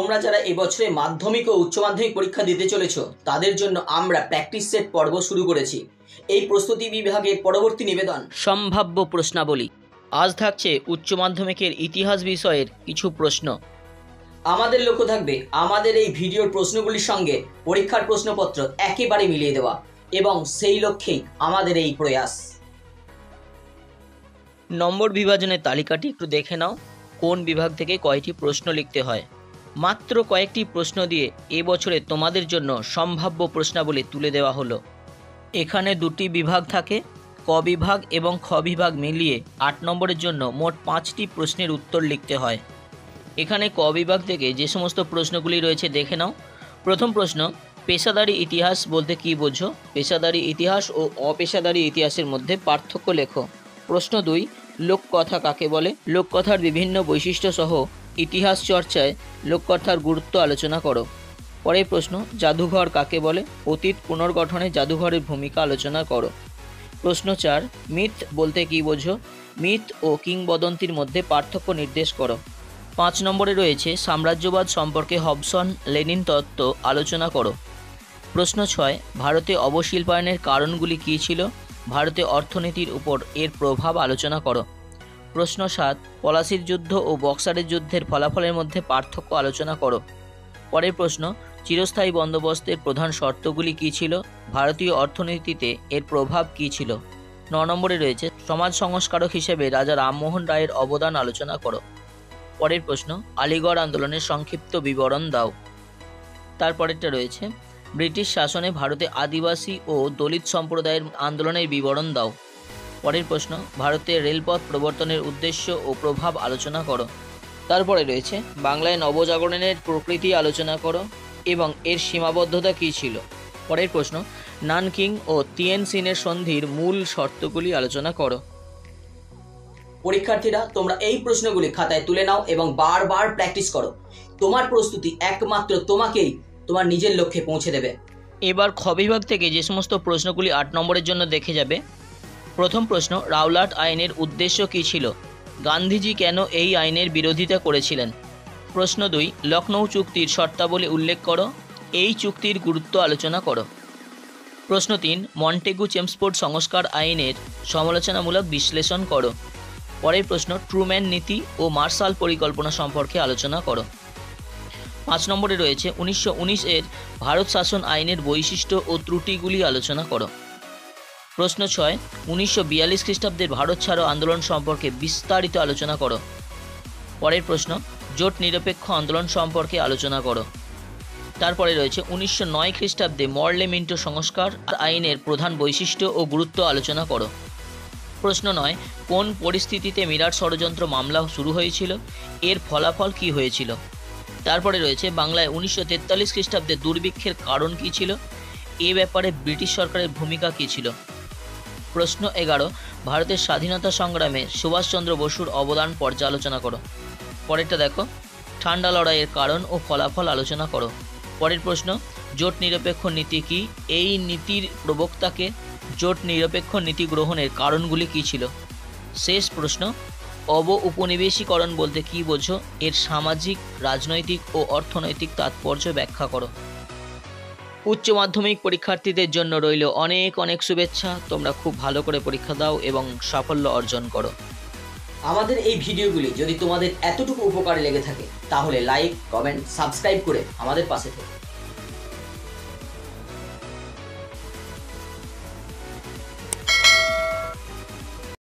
তোমরা যারা এবছরে মাধ্যমিক ও উচ্চ মাধ্যমিক পরীক্ষা দিতে চলেছো তাদের জন্য আমরা প্র্যাকটিস সেট পর্ব শুরু করেছি। এই প্রস্তুতি বিভাগের পরবর্তী নিবেদন সম্ভাব্য প্রশ্নাবলী। আজ থাকছে উচ্চ মাধ্যমিকের ইতিহাস বিষয়ের কিছু প্রশ্ন। আমাদের লক্ষ্য থাকবে আমাদের এই ভিডিওর প্রশ্নগুলির সঙ্গে পরীক্ষার প্রশ্নপত্র একেবারে মিলিয়ে দেওয়া, এবং সেই লক্ষ্যেই আমাদের এই প্রয়াস। নম্বর বিভাজনের তালিকাটি একটু দেখে নাও। কোন বিভাগ থেকে কয়টি প্রশ্ন লিখতে হয়। মাত্র কয়েকটি প্রশ্ন দিয়ে এবছরে তোমাদের জন্য সম্ভাব্য প্রশ্নাবলী তুলে দেওয়া হলো। এখানে দুটি বিভাগ থাকে, ক বিভাগ এবং খ বিভাগ মিলিয়ে 8 নম্বরের জন্য মোট 5টি প্রশ্নের উত্তর লিখতে হয়। এখানে ক বিভাগ থেকে যে সমস্ত প্রশ্নগুলি রয়েছে দেখে নাও। প্রথম প্রশ্ন, পেশাদারি ইতিহাস বলতে কী বোঝো? পেশাদারি ইতিহাস ও অপেশাদারি ইতিহাসের মধ্যে পার্থক্য লেখো। প্রশ্ন 2, লোককথা কাকে বলে? লোককথার বিভিন্ন বৈশিষ্ট্য সহ ইতিহাস চর্চায় লোককথার গুরুত্ব আলোচনা করো। পরের প্রশ্ন, জাদুঘর কাকে বলে? অতীত পুনর্গঠনে জাদুঘরের ভূমিকা আলোচনা করো। প্রশ্ন 4, মিথ বলতে কী বোঝো? মিথ ও কিংবদন্তির মধ্যে পার্থক্য নির্দেশ করো। 5 নম্বরে রয়েছে সাম্রাজ্যবাদ সম্পর্কে হবসন লেনিন তত্ত্ব আলোচনা করো। প্রশ্ন 6, ভারতে অবশিল্পায়নের কারণগুলি কী ছিল? ভারতে অর্থনীতির উপর এর প্রভাব আলোচনা করো। প্রশ্ন 7, পলাশির যুদ্ধ ও বক্সারের যুদ্ধের ফলাফলের মধ্যে পার্থক্য আলোচনা করো। পরের প্রশ্ন, চিরস্থায়ী বন্দোবস্তের প্রধান শর্তগুলি কী ছিল? ভারতীয় অর্থনীতিতে এর প্রভাব কী ছিল? 9 নম্বরে রয়েছে সমাজ সংস্কারক হিসেবে রাজা রামমোহন রায়ের অবদান আলোচনা করো। পরের প্রশ্ন, আলিগড় আন্দোলনের সংক্ষিপ্ত বিবরণ দাও। তারপরেরটা রয়েছে ব্রিটিশ শাসনে ভারতে আদিবাসী ও দলিত সম্প্রদায়ের আন্দোলনের বিবরণ দাও। পরের প্রশ্ন, ভারতে রেলপথ প্রবর্তনের উদ্দেশ্য ও প্রভাব আলোচনা করো। তারপরে রয়েছে বাংলায় নবজাগরণের প্রকৃতি আলোচনা করো এবং এর সীমাবদ্ধতা কী ছিল। পরের প্রশ্ন, নানকিং ও তিয়েনসিনের সন্ধির মূল শর্তগুলি আলোচনা করো। পরীক্ষার্থীরা, তোমরা এই প্রশ্নগুলি খাতায় তুলে নাও এবং বারবার প্র্যাকটিস করো। তোমার প্রস্তুতি একমাত্র তোমাকেই তোমার নিজের লক্ষ্যে পৌঁছে দেবে। এবার খ বিভাগ থেকে যে সমস্ত প্রশ্নগুলি 8 নম্বরের জন্য দেখে যাবে। প্রথম প্রশ্ন, রাওলাট আইনের উদ্দেশ্য কী ছিল? গান্ধীজি কেন এই আইনের বিরোধিতা করেছিলেন? প্রশ্ন 2, লখনৌ চুক্তির শর্তাবলী উল্লেখ করো। এই চুক্তির গুরুত্ব আলোচনা করো। প্রশ্ন 3, মন্টেগু চেমসফোর্ড সংস্কার আইনের সমালোচনামূলক বিশ্লেষণ করো। পরের প্রশ্ন, ট্রুম্যান নীতি ও মার্শাল পরিকল্পনা সম্পর্কে আলোচনা করো। 5 নম্বরে রয়েছে 1919 এর ভারত শাসন আইনের বৈশিষ্ট্য ও ত্রুটিগুলি আলোচনা করো। প্রশ্ন 6, 1942 খ্রিস্টাব্দের ভারত ছাড়ো আন্দোলন সম্পর্কে বিস্তারিত আলোচনা করো। পরের প্রশ্ন, জোট নিরপেক্ষ আন্দোলন সম্পর্কে আলোচনা করো। তারপরে রয়েছে 1909 খ্রিস্টাব্দে মরলে মিন্টো সংস্কার আইনের প্রধান বৈশিষ্ট্য ও গুরুত্ব আলোচনা করো। প্রশ্ন 9, কোন পরিস্থিতিতে মিরাট ষড়যন্ত্র মামলা শুরু হয়েছিল? এর ফলাফল কী হয়েছিল? তারপরে রয়েছে বাংলায় 1943 খ্রিস্টাব্দে দুর্ভিক্ষের কারণ কী ছিল? এ ব্যাপারে ব্রিটিশ সরকারের ভূমিকা কী ছিল? প্রশ্ন 11, ভারতের স্বাধীনতা সংগ্রামে সুভাষচন্দ্র বসুর অবদান পর্যালোচনা করো। পরেরটা দেখো, ঠান্ডা লড়াইয়ের কারণ ও ফলাফল আলোচনা করো। পরের প্রশ্ন, জোট নিরপেক্ষ নীতি কী? এই নীতির প্রবক্তাকে? জোট নিরপেক্ষ নীতি গ্রহণের কারণগুলি কী ছিল? শেষ প্রশ্ন, উপনিবেশীকরণ বলতে কী বোঝো? এর সামাজিক, রাজনৈতিক ও অর্থনৈতিক তাৎপর্য ব্যাখ্যা করো। উচ্চ মাধ্যমিক পরীক্ষার্থীদের জন্য রইল অনেক অনেক শুভেচ্ছা। তোমরা খুব ভালো করে পরীক্ষা দাও এবং সাফল্য অর্জন করো। আমাদের এই ভিডিওগুলি যদি তোমাদের এতটুকু উপকারে লেগে থাকে তাহলে লাইক, কমেন্ট, সাবস্ক্রাইব করে আমাদের পাশে থেকো।